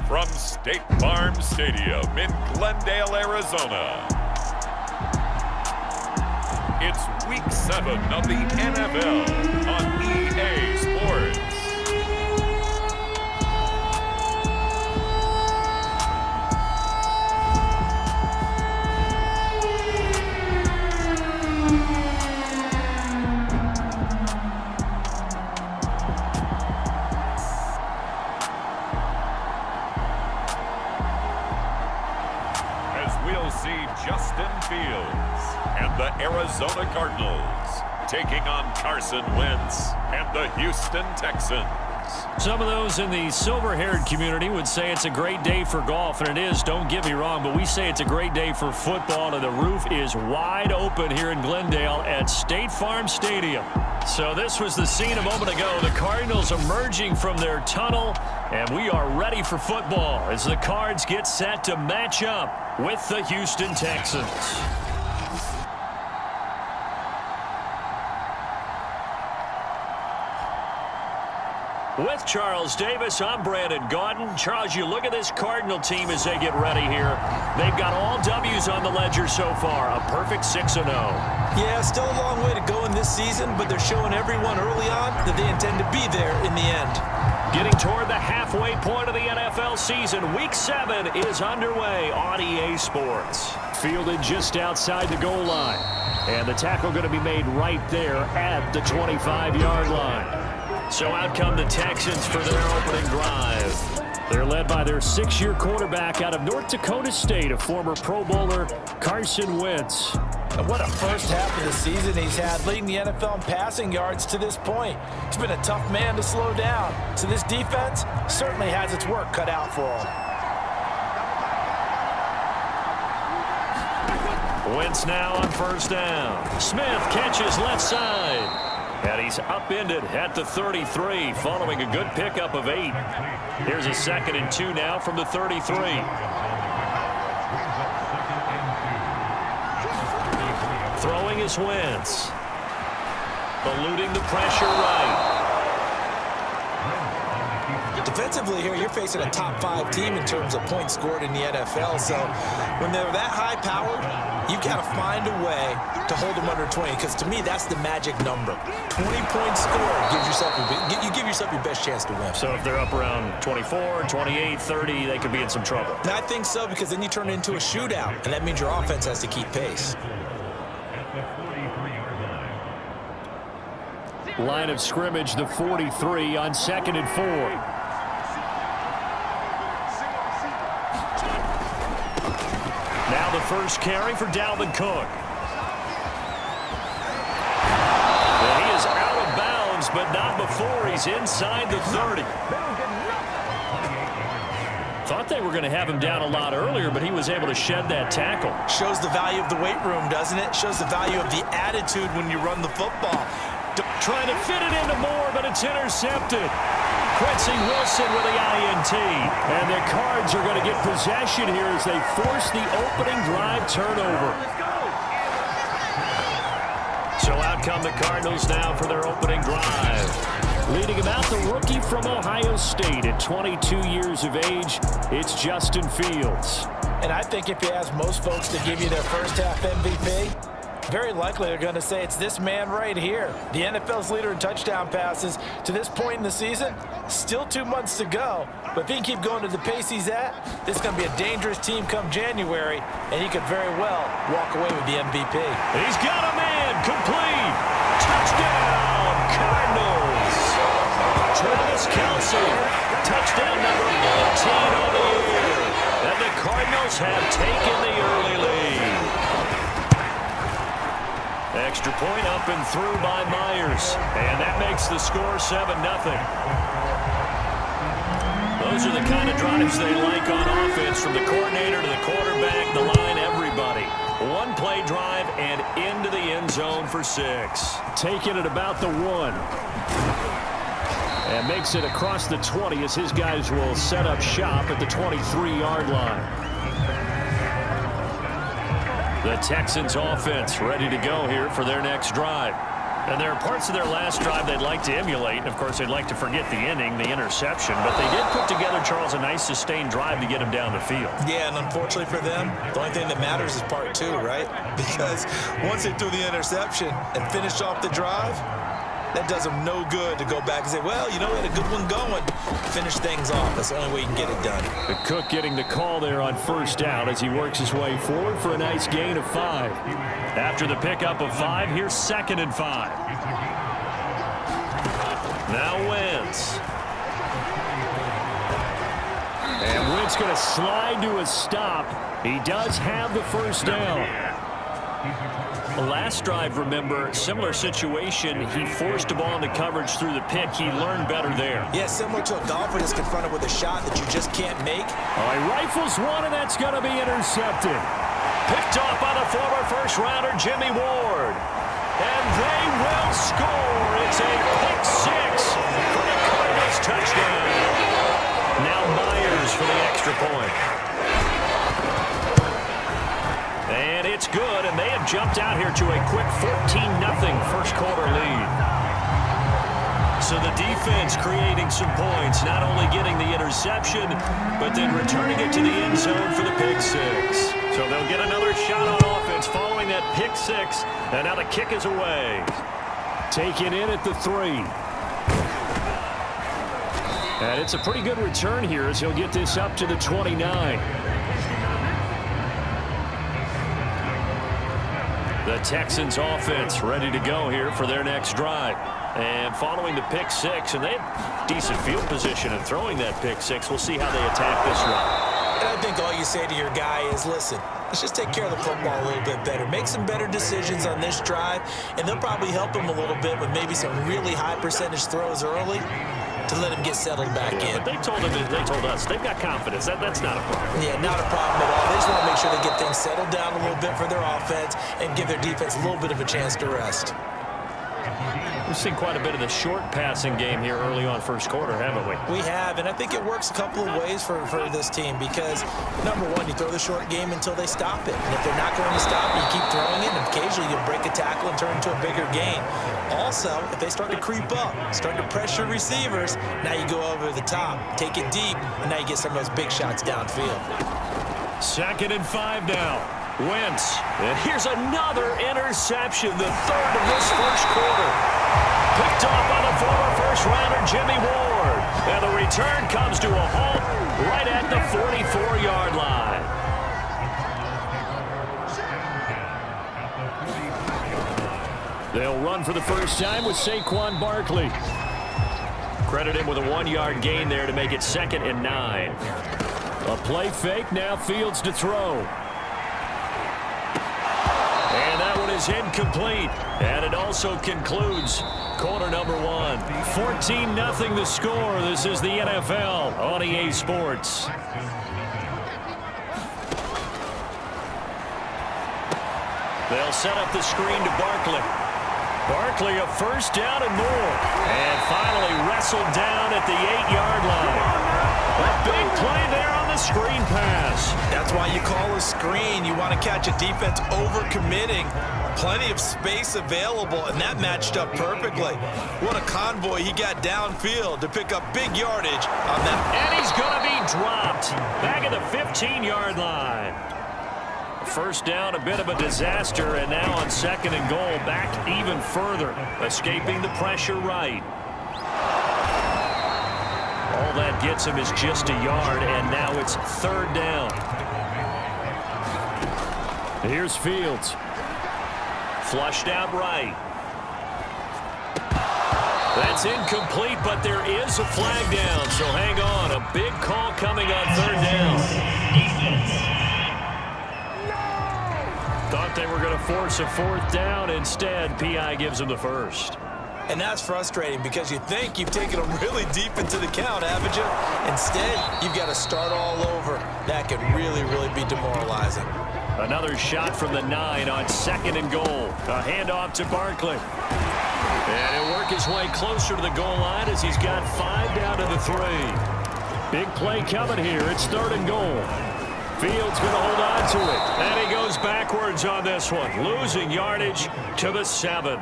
From State Farm Stadium in Glendale, Arizona, it's Week 7 of the NFL on EA Sports. We'll see Justin Fields and the Arizona Cardinals taking on Carson Wentz and the Houston Texans. Some of those in the silver-haired community would say it's a great day for golf, and it is, don't get me wrong, but we say it's a great day for football, and the roof is wide open here in Glendale at State Farm Stadium. So this was the scene a moment ago. The Cardinals emerging from their tunnel, and we are ready for football as the Cards get set to match up with the Houston Texans. With Charles Davis, I'm Brandon Gaudin. Charles, you look at this Cardinal team as they get ready here. They've got all W's on the ledger so far, a perfect 6-0. Yeah, still a long way to go in this season, but they're showing everyone early on that they intend to be there in the end. Getting toward the halfway point of the NFL season, Week 7 is underway on EA Sports. Fielded just outside the goal line, and the tackle going to be made right there at the 25-yard line. So out come the Texans for their opening drive. They're led by their 6-year quarterback out of North Dakota State, a former Pro Bowler, Carson Wentz. And what a first half of the season he's had, leading the NFL in passing yards to this point. He's been a tough man to slow down. So this defense certainly has its work cut out for him. Wentz now on first down. Smith catches left side. And he's upended at the 33 following a good pickup of 8. Here's a 2nd and 2 now from the 33. Throwing is Wentz. Eluding the pressure right. Defensively here, you're facing a top 5 team in terms of points scored in the NFL. So when they're that high powered, you've got to find a way to hold them under 20, because to me, that's the magic number. 20 points scored gives yourself you give yourself your best chance to win. So if they're up around 24, 28, 30, they could be in some trouble. And I think so, because then you turn it into a shootout, and that means your offense has to keep pace. Line of scrimmage, the 43 on 2nd and 4. Now the first carry for Dalvin Cook. And he is out of bounds, but not before he's inside the 30. Thought they were going to have him down a lot earlier, but he was able to shed that tackle. Shows the value of the weight room, doesn't it? Shows the value of the attitude when you run the football. Trying to fit it into Moore, but it's intercepted. Quincy Wilson with the INT. And the Cards are going to get possession here as they force the opening drive turnover. So out come the Cardinals now for their opening drive. Leading him out, the rookie from Ohio State at 22 years of age, it's Justin Fields. And I think if you ask most folks to give you their first half MVP, very likely they're going to say it's this man right here. The NFL's leader in touchdown passes to this point in the season. Still 2 months to go. But if he can keep going to the pace he's at, this is going to be a dangerous team come January, and he could very well walk away with the MVP. He's got a man complete. Touchdown, Cardinals. Travis Kelce, touchdown number 19 on the year. And the Cardinals have taken the early lead. Extra point up and through by Myers. And that makes the score 7-0. Those are the kind of drives they like on offense, from the coordinator to the quarterback, the line, everybody. One play drive and into the end zone for 6. Taking it about the 1. And makes it across the 20 as his guys will set up shop at the 23-yard line. The Texans offense ready to go here for their next drive. And there are parts of their last drive they'd like to emulate. And, of course, they'd like to forget the inning, the interception. But they did put together, Charles, a nice sustained drive to get him down the field. Yeah, and unfortunately for them, the only thing that matters is part two, right? Because once they threw the interception and finished off the drive, that does them no good to go back and say, well, you know, we had a good one going. Finish things off. That's the only way you can get it done. The Cook getting the call there on first down as he works his way forward for a nice gain of 5. After the pickup of 5, here's 2nd and 5. Now Wentz. And Wentz going to slide to a stop. He does have the first down. The last drive, remember, similar situation. He forced the ball into coverage through the pick. He learned better there. Yeah, similar to a golfer that's confronted with a shot that you just can't make. All right, rifles one, and that's going to be intercepted. Picked off by the former first-rounder, Jimmy Ward. And they will score. It's a pick 6 for the Cardinals touchdown. Now Myers for the extra point. And it's good, and they have jumped out here to a quick 14-0 first-quarter lead. So the defense creating some points, not only getting the interception, but then returning it to the end zone for the pick 6. So they'll get another shot on offense following that pick 6, and now the kick is away. Taken in at the 3. And it's a pretty good return here as he'll get this up to the 29. The Texans offense ready to go here for their next drive. And following the pick 6, and they have decent field position in throwing that pick 6. We'll see how they attack this one. And I think all you say to your guy is, listen, let's just take care of the football a little bit better. Make some better decisions on this drive, and they'll probably help him a little bit with maybe some really high percentage throws early to let him get settled back in. But they told us, they've got confidence. That's not a problem. Yeah, not a problem at all. They just want to make sure they get things settled down a little bit for their offense and give their defense a little bit of a chance to rest. We've seen quite a bit of the short passing game here early on first quarter, haven't we? We have, and I think it works a couple of ways for this team because, number one, you throw the short game until they stop it. And if they're not going to stop it, you keep throwing it, and occasionally you'll break a tackle and turn it into a bigger gain. Also, if they start to creep up, start to pressure receivers, now you go over the top, take it deep, and now you get some of those big shots downfield. 2nd and 5 now. Wentz. And here's another interception, the 3rd of this first quarter. Picked off by the former first-rounder, Jimmy Ward. And the return comes to a halt right at the 44-yard line. They'll run for the first time with Saquon Barkley. Credit him with a 1-yard gain there to make it 2nd and 9. A play fake, now Fields to throw. And that one is incomplete. And it also concludes quarter number 1. 14-0 the score. This is the NFL on EA Sports. They'll set up the screen to Barkley. Barkley a first down and more. And finally wrestled down at the 8-yard line. A big play there on the screen pass. That's why you call a screen. You want to catch a defense over-committing. Plenty of space available, and that matched up perfectly. What a convoy he got downfield to pick up big yardage on that. And he's going to be dropped back at the 15-yard line. First down, a bit of a disaster, and now on 2nd and goal, back even further, escaping the pressure right. All that gets him is just a yard, and now it's 3rd down. Here's Fields. Flushed out right. That's incomplete, but there is a flag down, so hang on. A big call coming on 3rd down. Thought they were going to force a 4th down. Instead, P.I. gives them the first. And that's frustrating because you think you've taken them really deep into the count, haven't you? Instead, you've got to start all over. That could really, really be demoralizing. Another shot from the 9 on 2nd and goal. A handoff to Barkley. And he'll work his way closer to the goal line as he's got 5 down to the 3. Big play coming here. It's 3rd and goal. Fields going to hold on to it. And he goes backwards on this one, losing yardage to the 7.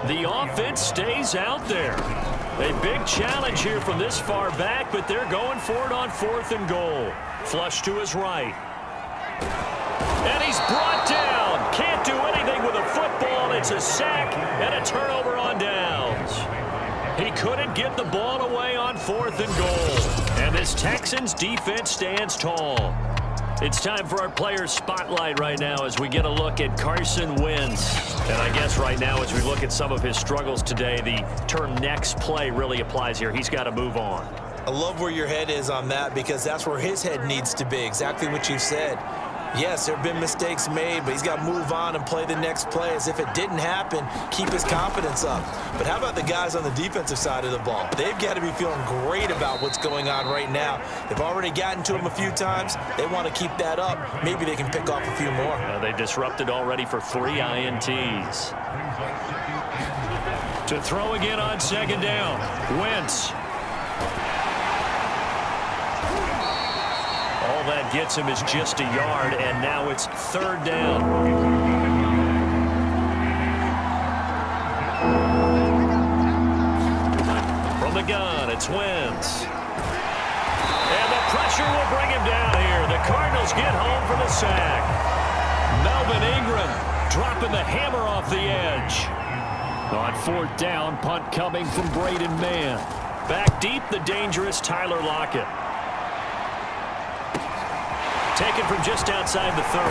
The offense stays out there. A big challenge here from this far back, but they're going for it on 4th and goal. Flush to his right. And he's brought down. Can't do anything with a football. It's a sack and a turnover on downs. He couldn't get the ball away on 4th and goal. And this Texans defense stands tall. It's time for our players' spotlight right now as we get a look at Carson Wentz. And I guess right now as we look at some of his struggles today, the term next play really applies here. He's got to move on. I love where your head is on that because that's where his head needs to be, exactly what you said. Yes, there have been mistakes made, but he's got to move on and play the next play as if it didn't happen, keep his confidence up. But how about the guys on the defensive side of the ball? They've got to be feeling great about what's going on right now. They've already gotten to him a few times. They want to keep that up. Maybe they can pick off a few more. They disrupted already for 3 INTs. To throw again on 2nd down, Wentz. All that gets him is just a yard, and now it's 3rd down. From the gun, it's Wentz. And the pressure will bring him down here. The Cardinals get home for the sack. Melvin Ingram dropping the hammer off the edge. On 4th down, punt coming from Braden Mann. Back deep, the dangerous Tyler Lockett. Taken from just outside the 30.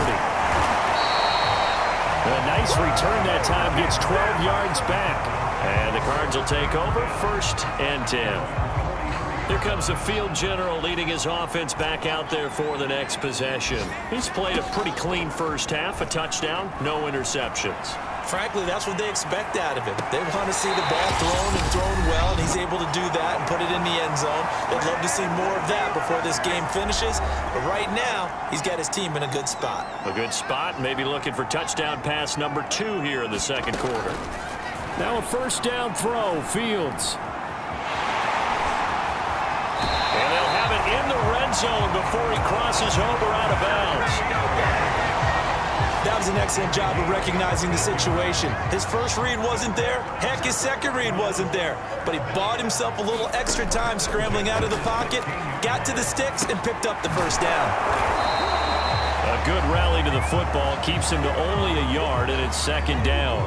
A nice return that time, gets 12 yards back. And the Cards will take over, 1st and 10. Here comes the field general leading his offense back out there for the next possession. He's played a pretty clean first half, a touchdown, no interceptions. Frankly, that's what they expect out of him. They want to see the ball thrown well, and he's able to do that and put it in the end zone. They'd love to see more of that before this game finishes. But right now, he's got his team in a good spot. A good spot, maybe looking for touchdown pass number 2 here in the 2nd quarter. Now a 1st down throw, Fields. And they'll have it in the red zone before he crosses over out of bounds. That was an excellent job of recognizing the situation. His first read wasn't there. Heck, his second read wasn't there. But he bought himself a little extra time scrambling out of the pocket, got to the sticks, and picked up the 1st down. A good rally to the football keeps him to only a yard, and it's 2nd down.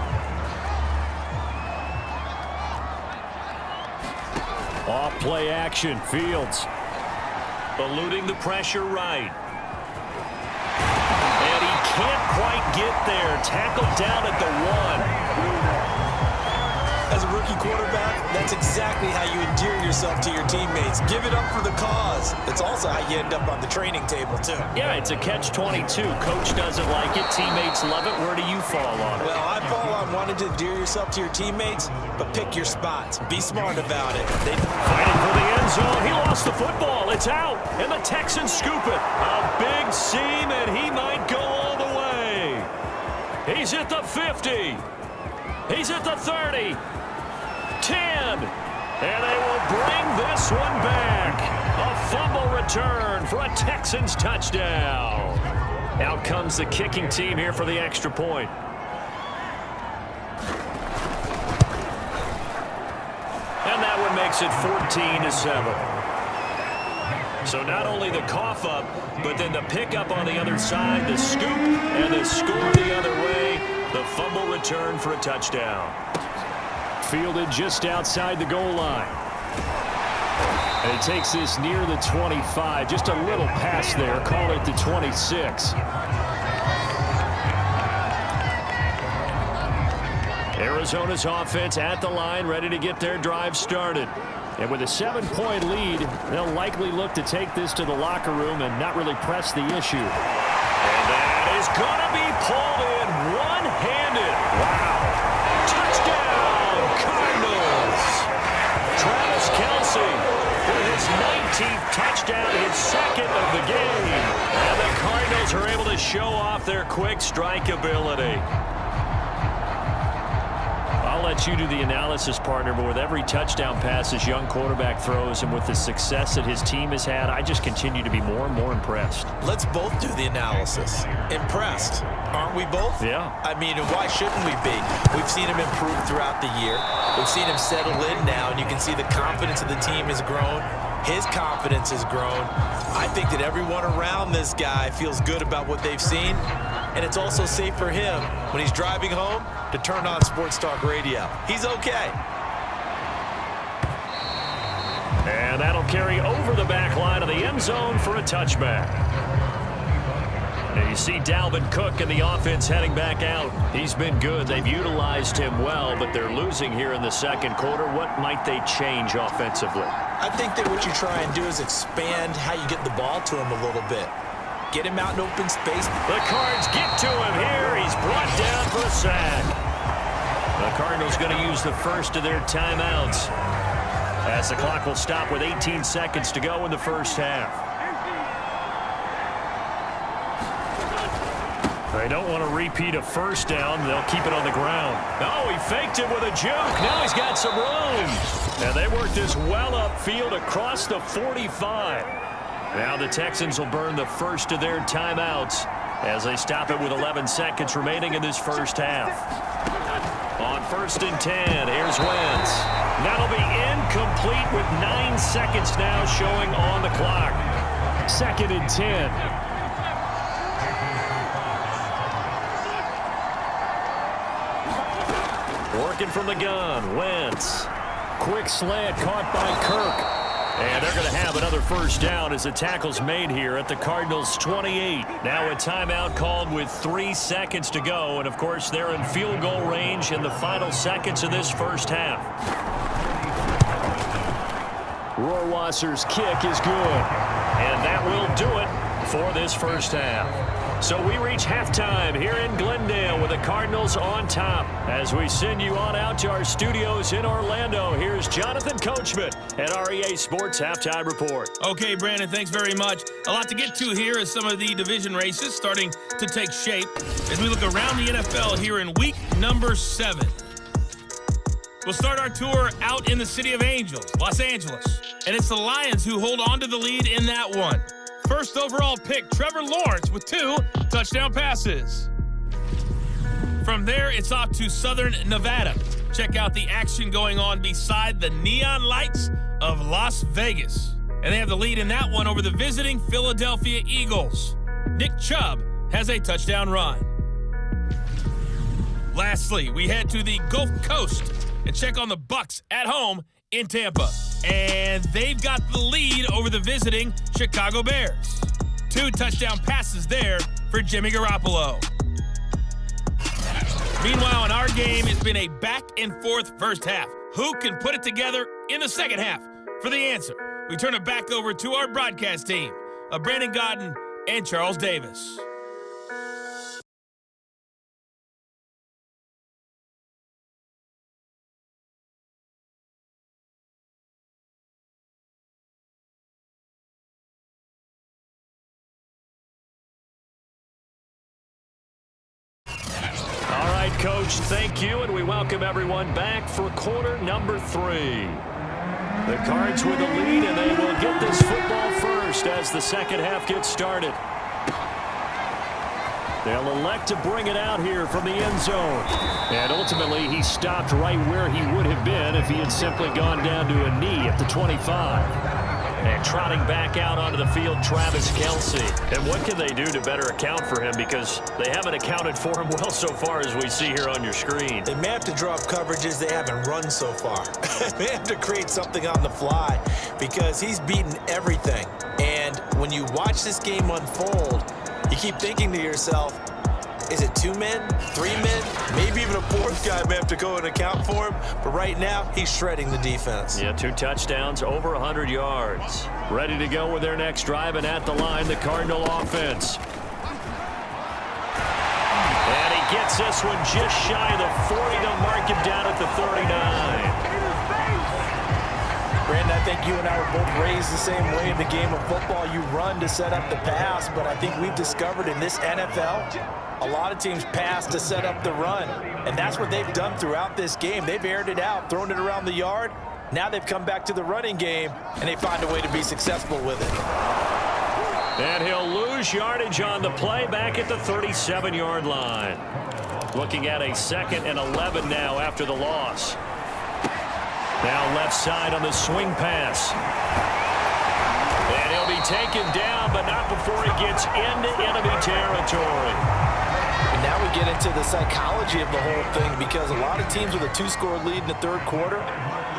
Off play action, Fields. Eluding the pressure right. And he can't quite get there. Tackled down at the 1. As a rookie quarterback, that's exactly how you endear yourself to your teammates. Give it up for the cause. It's also how you end up on the training table, too. Yeah, it's a catch-22. Coach doesn't like it. Teammates love it. Where do you fall on it? Well, I fall on wanting to endear yourself to your teammates, but pick your spots. Be smart about it. Fighting for the end zone. He lost the football. It's out, and the Texans scoop it. A big seam, and he might go all the way. He's at the 50. He's at the 30. 10, and they will bring this one back. A fumble return for a Texans touchdown. Out comes the kicking team here for the extra point. And that one makes it 14-7. So not only the cough up, but then the pickup on the other side, the scoop, and the score the other way. The fumble return for a touchdown. Fielded just outside the goal line. And he takes this near the 25. Just a little pass there. Call it the 26. Arizona's offense at the line, ready to get their drive started. And with a 7-point lead, they'll likely look to take this to the locker room and not really press the issue. And that is going to be pulled in one-handed. Wow. Touchdown, Cardinals. Travis Kelce with his 19th touchdown, his 2nd of the game. And the Cardinals are able to show off their quick strike ability. I'll let you do the analysis, partner, but with every touchdown pass this young quarterback throws and with the success that his team has had, I just continue to be more and more impressed. Let's both do the analysis. Impressed, aren't we both? Yeah. I mean, why shouldn't we be? We've seen him improve throughout the year. We've seen him settle in now, and you can see the confidence of the team has grown. His confidence has grown. I think that everyone around this guy feels good about what they've seen, and it's also safe for him when he's driving home to turn on Sports Talk Radio. He's okay. And that'll carry over the back line of the end zone for a touchback. And you see Dalvin Cook and the offense heading back out. He's been good. They've utilized him well, but they're losing here in the second quarter. What might they change offensively? I think that what you try and do is expand how you get the ball to him a little bit. Get him out in open space. The Cards get to him here. He's brought down for a sack. The Cardinals going to use the first of their timeouts as the clock will stop with 18 seconds to go in the first half. They don't want to repeat a first down. They'll keep it on the ground. Oh, he faked it with a juke. Now he's got some room. And they work this well upfield across the 45. Now the Texans will burn the first of their timeouts as they stop it with 11 seconds remaining in this first half. On 1st and 10, here's Wentz. That'll be incomplete with 9 seconds now showing on the clock. 2nd and 10. Working from the gun, Wentz. Quick slant caught by Kirk. And they're going to have another first down as the tackle's made here at the Cardinals' 28. Now a timeout called with 3 seconds to go. And, of course, they're in field goal range in the final seconds of this first half. Rohrwasser's kick is good. And that will do it for this first half. So we reach halftime here in Glendale with the Cardinals on top. As we send you on out to our studios in Orlando, here's Jonathan Coachman at REA Sports Halftime Report. Okay, Brandon, thanks very much. A lot to get to here as some of the division races starting to take shape as we look around the NFL here in week number 7. We'll start our tour out in the city of Angels, Los Angeles. And it's the Lions who hold on to the lead in that one. First overall pick, Trevor Lawrence with 2 touchdown passes. From there, it's off to Southern Nevada. Check out the action going on beside the neon lights of Las Vegas. And they have the lead in that one over the visiting Philadelphia Eagles. Nick Chubb has a touchdown run. Lastly, we head to the Gulf Coast and check on the Bucs at home in Tampa. And they've got the lead over the visiting Chicago Bears. 2 touchdown passes there for Jimmy Garoppolo. Meanwhile, in our game, it's been a back-and-forth first half. Who can put it together in the second half? For the answer, we turn it back over to our broadcast team of Brandon Godden and Charles Davis. Coach, thank you, and we welcome everyone back for quarter number 3. The Cards with the lead, and they will get this football first as the second half gets started. They'll elect to bring it out here from the end zone. And ultimately, he stopped right where he would have been if he had simply gone down to a knee at the 25. And trotting back out onto the field, Travis Kelce. And what can they do to better account for him? Because they haven't accounted for him well so far, as we see here on your screen. They may have to draw up coverages they haven't run so far. They have to create something on the fly because he's beaten everything. And when you watch this game unfold, you keep thinking to yourself, is it 2 men, 3 men? Maybe even a 4th guy may have to go and account for him. But right now, he's shredding the defense. Yeah, 2 touchdowns, over 100 yards. Ready to go with their next drive, and at the line, the Cardinal offense. And he gets this one just shy of the 40. They'll mark him down at the 39. Brandon, I think you and I were both raised the same way in the game of football. You run to set up the pass, but I think we've discovered in this NFL, a lot of teams pass to set up the run. And that's what they've done throughout this game. They've aired it out, thrown it around the yard. Now they've come back to the running game, and they find a way to be successful with it. And he'll lose yardage on the play back at the 37-yard line. Looking at a 2nd and 11 now after the loss. Now left side on the swing pass. And he'll be taken down, but not before he gets into enemy territory. And now we get into the psychology of the whole thing, because a lot of teams with a 2-score lead in the third quarter,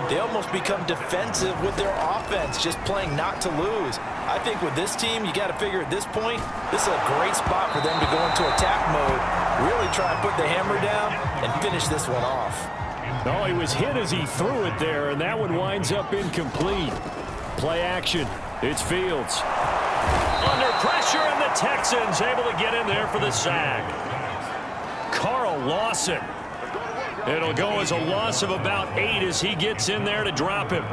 they almost become defensive with their offense, just playing not to lose. I think with this team, you got to figure at this point, this is a great spot for them to go into attack mode, really try and put the hammer down and finish this one off. Oh, he was hit as he threw it there, and that one winds up incomplete. Play action. It's Fields. Under pressure, and the Texans able to get in there for the sack. Carl Lawson. It'll go as a loss of about 8 as he gets in there to drop him.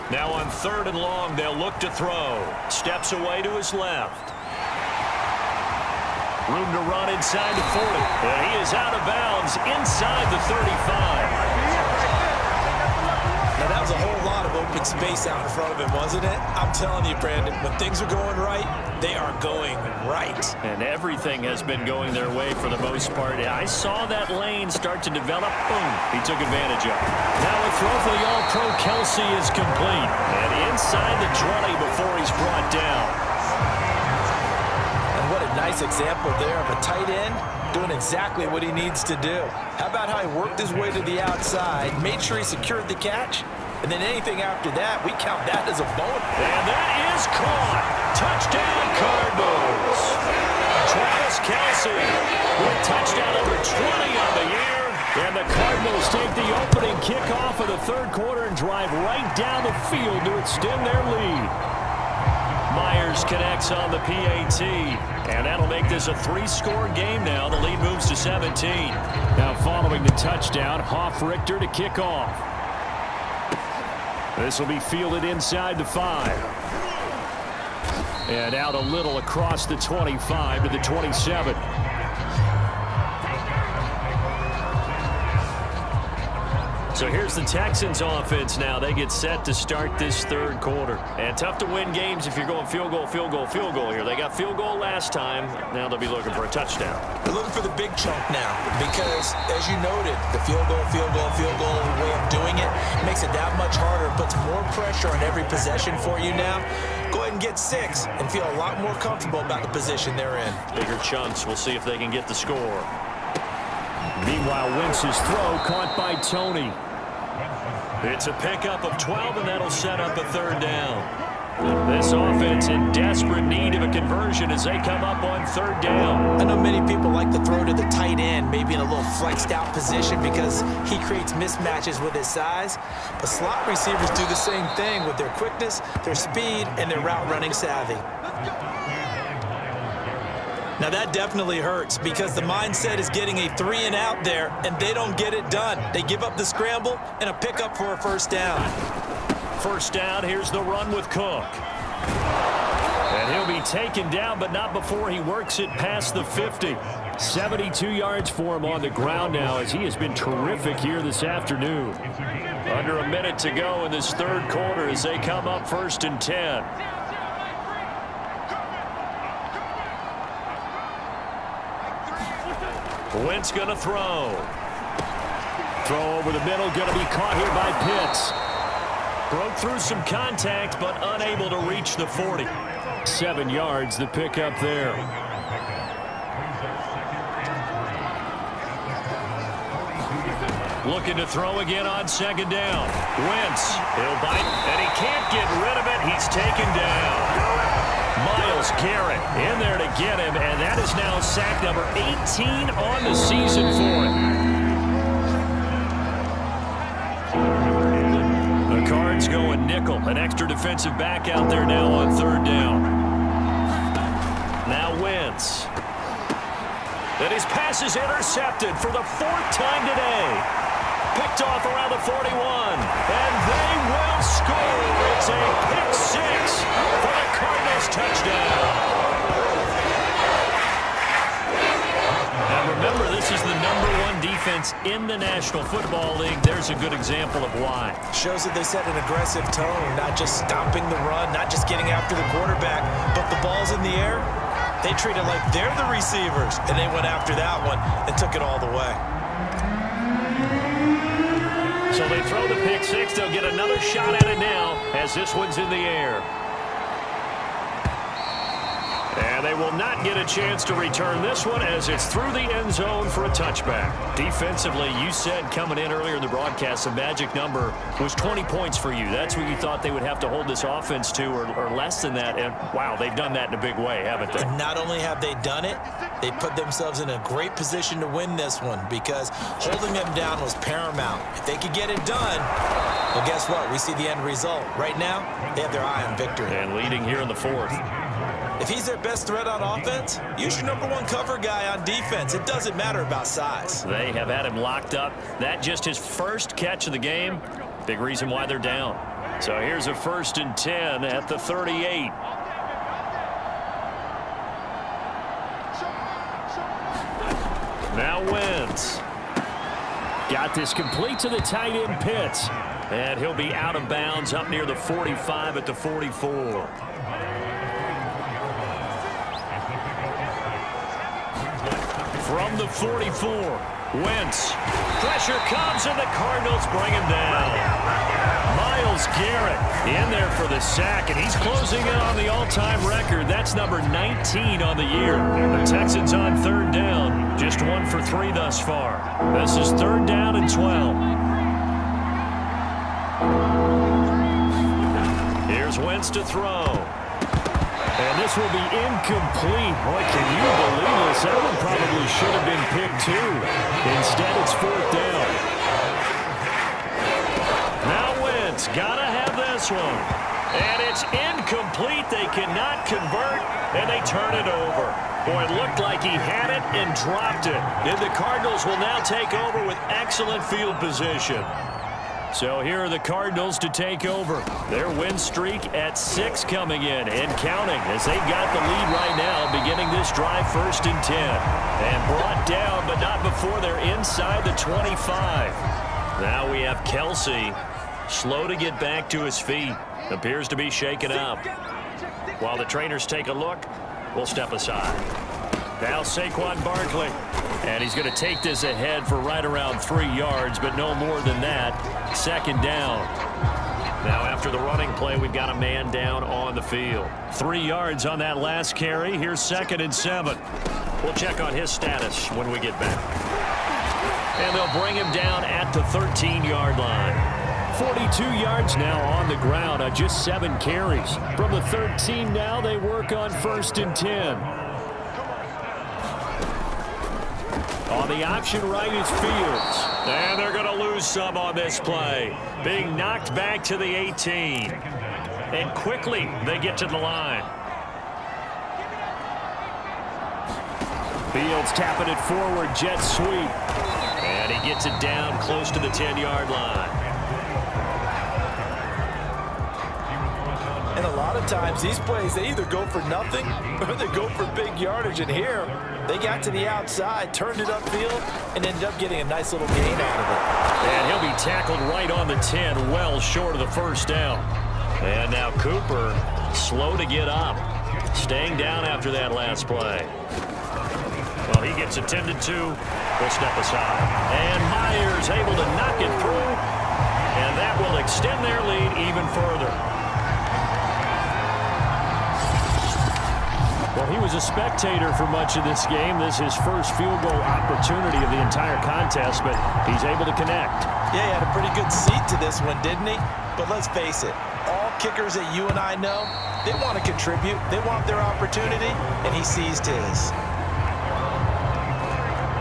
Now on 3rd and long, they'll look to throw. Steps away to his left. Room to run inside the 40. And he is out of bounds inside the 35. Now, that was a whole lot of open space out in front of him, wasn't it? I'm telling you, Brandon, when things are going right, they are going right. And everything has been going their way for the most part. I saw that lane start to develop. Boom. He took advantage of it. Now a throw for the All-Pro Kelsey is complete. And inside the 20 before he's brought down. And what a nice example there of a tight end doing exactly what he needs to do. How about how he worked his way to the outside, made sure he secured the catch, and then anything after that, we count that as a bonus. And that is caught. Touchdown, Cardinals. Travis Kelsey with touchdown number 20 on the year. And the Cardinals take the opening kickoff of the third quarter and drive right down the field to extend their lead. Myers connects on the PAT, and that'll make this a 3-score game now. The lead moves to 17. Now following the touchdown, Hoff-Richter to kick off. This will be fielded inside the 5. And out a little across the 25 to the 27. So here's the Texans offense now. They get set to start this third quarter. And tough to win games if you're going field goal, field goal, field goal here. They got field goal last time. Now they'll be looking for a touchdown. They're looking for the big chunk now because, as you noted, the field goal way of doing it makes it that much harder. It puts more pressure on every possession for you now. Go ahead and get 6 and feel a lot more comfortable about the position they're in. Bigger chunks. We'll see if they can get the score. Meanwhile, Wentz's throw caught by Tony. It's a pickup of 12, and that'll set up a third down. This offense in desperate need of a conversion as they come up on third down. I know many people like to throw to the tight end, maybe in a little flexed out position because he creates mismatches with his size. But slot receivers do the same thing with their quickness, their speed, and their route running savvy. Now that definitely hurts because the mindset is getting a 3 and out there, and they don't get it done. They give up the scramble and a pickup for a first down. First down, here's the run with Cook. And he'll be taken down, but not before he works it past the 50. 72 yards for him on the ground now as he has been terrific here this afternoon. Under a minute to go in this third quarter as they come up 1st and 10. Wentz going to throw. Throw over the middle, going to be caught here by Pitts. Broke through some contact, but unable to reach the 40. 7 yards, the pickup there. Looking to throw again on 2nd down. Wentz, he'll bite, and he can't get rid of it. He's taken down. Myles Garrett in there to get him, and that is now sack number 18 on the season for him. The Cards going nickel, an extra defensive back out there now on 3rd down. Now Wentz. And his pass is intercepted for the 4th time today. Picked off around the 41, and they will score. It's a pick 6 for the Cardinals touchdown. And remember, this is the number defense in the National Football League, there's a good example of why. Shows that they set an aggressive tone, not just stopping the run, not just getting after the quarterback, but the ball's in the air. They treat it like they're the receivers, and they went after that one and took it all the way. So they throw the pick six. They'll get another shot at it now as this one's in the air. And they will not get a chance to return this one as it's through the end zone for a touchback. Defensively, you said coming in earlier in the broadcast, the magic number was 20 points for you. That's what you thought they would have to hold this offense to or less than that. And, wow, they've done that in a big way, haven't they? And not only have they done it, they put themselves in a great position to win this one because holding them down was paramount. If they could get it done, well, guess what? We see the end result. Right now, they have their eye on victory. And leading here in the fourth. If he's their best threat on offense, use your #1 cover guy on defense. It doesn't matter about size. They have had him locked up. That just his first catch of the game. Big reason why they're down. So here's a 1st and 10 at the 38. Now Wentz. Got this complete to the tight end Pitts. And he'll be out of bounds up near the 45 at the 44. From the 44, Wentz. Pressure comes, and the Cardinals bring him down. Myles Garrett in there for the sack, and he's closing in on the all-time record. That's number 19 on the year. The Texans on 3rd down. Just 1 for 3 thus far. This is 3rd down and 12. Here's Wentz to throw. And this will be incomplete. Boy, can you believe this? That one probably should have been picked too. Instead, it's 4th down. Now Wentz, gotta have this one. And it's incomplete. They cannot convert, and they turn it over. Boy, it looked like he had it and dropped it. And the Cardinals will now take over with excellent field position. So here are the Cardinals to take over. Their win streak at 6 coming in and counting as they've got the lead right now beginning this drive 1st and 10. And brought down, but not before they're inside the 25. Now we have Kelsey slow to get back to his feet. Appears to be shaken up. While the trainers take a look, we'll step aside. Now Saquon Barkley. And he's going to take this ahead for right around 3 yards, but no more than that. 2nd down. Now after the running play, we've got a man down on the field. 3 yards on that last carry. Here's 2nd and 7. We'll check on his status when we get back. And they'll bring him down at the 13-yard line. 42 yards now on the ground on just 7 carries. From the 13 now, they work on 1st and 10. On the option right is Fields. And they're going to lose some on this play. Being knocked back to the 18. And quickly they get to the line. Fields tapping it forward, jet sweep. And he gets it down close to the 10-yard line. And a lot of times these plays, they either go for nothing or they go for big yardage. And here, they got to the outside, turned it upfield, and ended up getting a nice little gain out of it. And he'll be tackled right on the 10, well short of the 1st down. And now Cooper, slow to get up, staying down after that last play. Well, he gets attended to. We'll step aside. And Myers able to knock it through. And that will extend their lead even further. Well, he was a spectator for much of this game. This is his first field goal opportunity of the entire contest, but he's able to connect. Yeah, he had a pretty good seat to this one, didn't he? But let's face it, all kickers that you and I know, they want to contribute. They want their opportunity, and he seized his.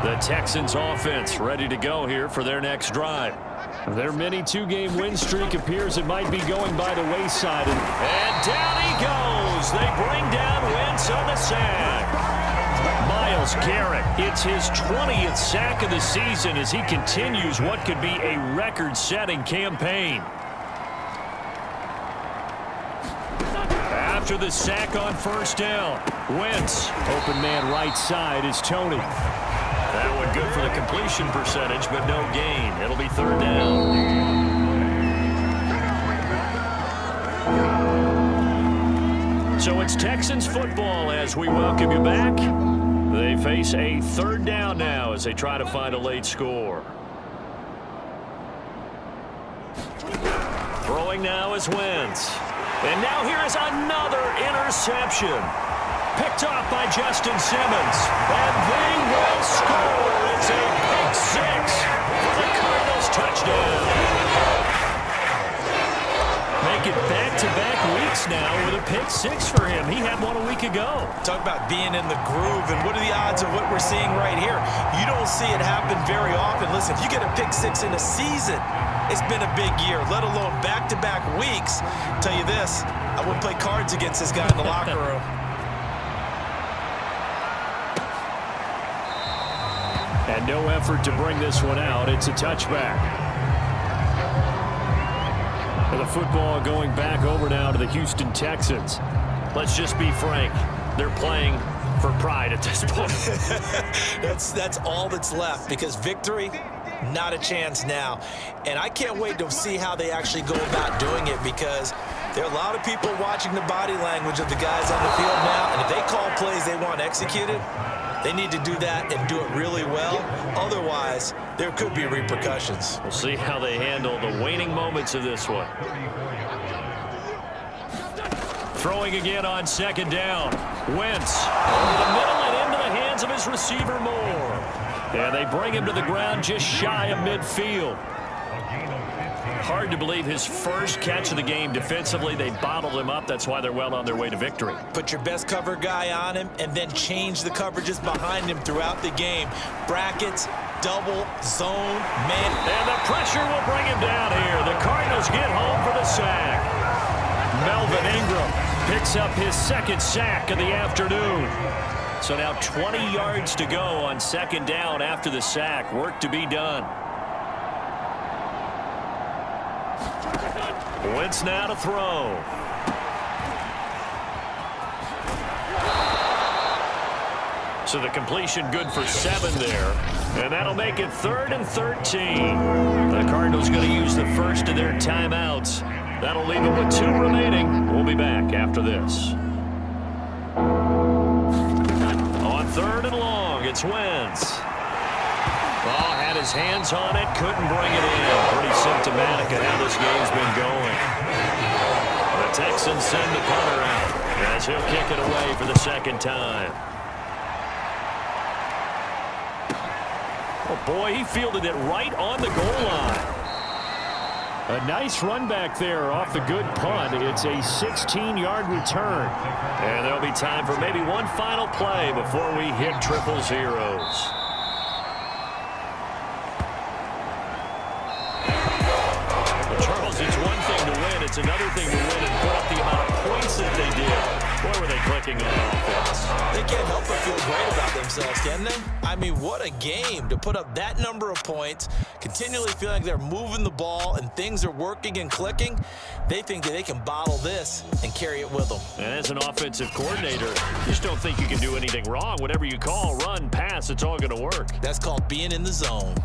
The Texans offense ready to go here for their next drive. Their mini 2-game win streak appears it might be going by the wayside. And down he goes. They bring down Wentz on the sack. Myles Garrett, it's his 20th sack of the season as he continues what could be a record-setting campaign. After the sack on 1st down, Wentz, open man right side is Tony. That one good for the completion percentage, but no gain. It'll be third down. So it's Texans football as we welcome you back. They face a third down now as they try to find a late score. Throwing now is Wentz. And now here is another interception. Picked off by Justin Simmons. And they will score. It's a pick six for the Cardinals touchdown. Make it back-to-back weeks now with a pick six for him. He had one a week ago. Talk about being in the groove, and what are the odds of what we're seeing right here? You don't see it happen very often. Listen, if you get a pick six in a season, it's been a big year, let alone back-to-back weeks. I'll tell you this, I wouldn't play cards against this guy in the locker room. And no effort to bring this one out. It's a touchback. And the football going back over now to the Houston Texans. Let's just be frank. They're playing for pride at this point. That's all that's left, because victory, not a chance now. And I can't wait to see how they actually go about doing it, because there are a lot of people watching the body language of the guys on the field now, and if they call plays they want executed, they need to do that and do it really well. Otherwise, there could be repercussions. We'll see how they handle the waning moments of this one. Throwing again on second down. Wentz over the middle and into the hands of his receiver Moore. And they bring him to the ground just shy of midfield. Hard to believe his first catch of the game defensively. They bottled him up. That's why they're well on their way to victory. Put your best cover guy on him and then change the coverages behind him throughout the game. Brackets, double, zone, man. And the pressure will bring him down here. The Cardinals get home for the sack. Melvin Ingram picks up his second sack of the afternoon. So now 20 yards to go on second down after the sack. Work to be done. Wentz now to throw. So the completion good for 7 there. And that'll make it 3rd and 13. The Cardinals going to use the first of their timeouts. That'll leave them with 2 remaining. We'll be back after this. On 3rd and long, it's Wentz. Oh, had his hands on it, couldn't bring it in. Pretty symptomatic of how this game's been going. The Texans send the punter out as he'll kick it away for the second time. Oh, boy, he fielded it right on the goal line. A nice run back there off the good punt. It's a 16-yard return. And there'll be time for maybe one final play before we hit triple zeros. It's one thing to win. It's another thing to win and put up the amount of points that they did. Boy, were they clicking on offense. They can't help but feel great about themselves, can they? I mean, what a game to put up that number of points, continually feeling like they're moving the ball and things are working and clicking. They think that they can bottle this and carry it with them. And as an offensive coordinator, you just don't think you can do anything wrong. Whatever you call, run, pass, it's all going to work. That's called being in the zone.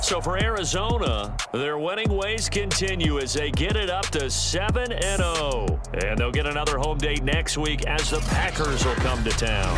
So for Arizona, their winning ways continue as they get it up to 7-0. And they'll get another home date next week as the Packers will come to town.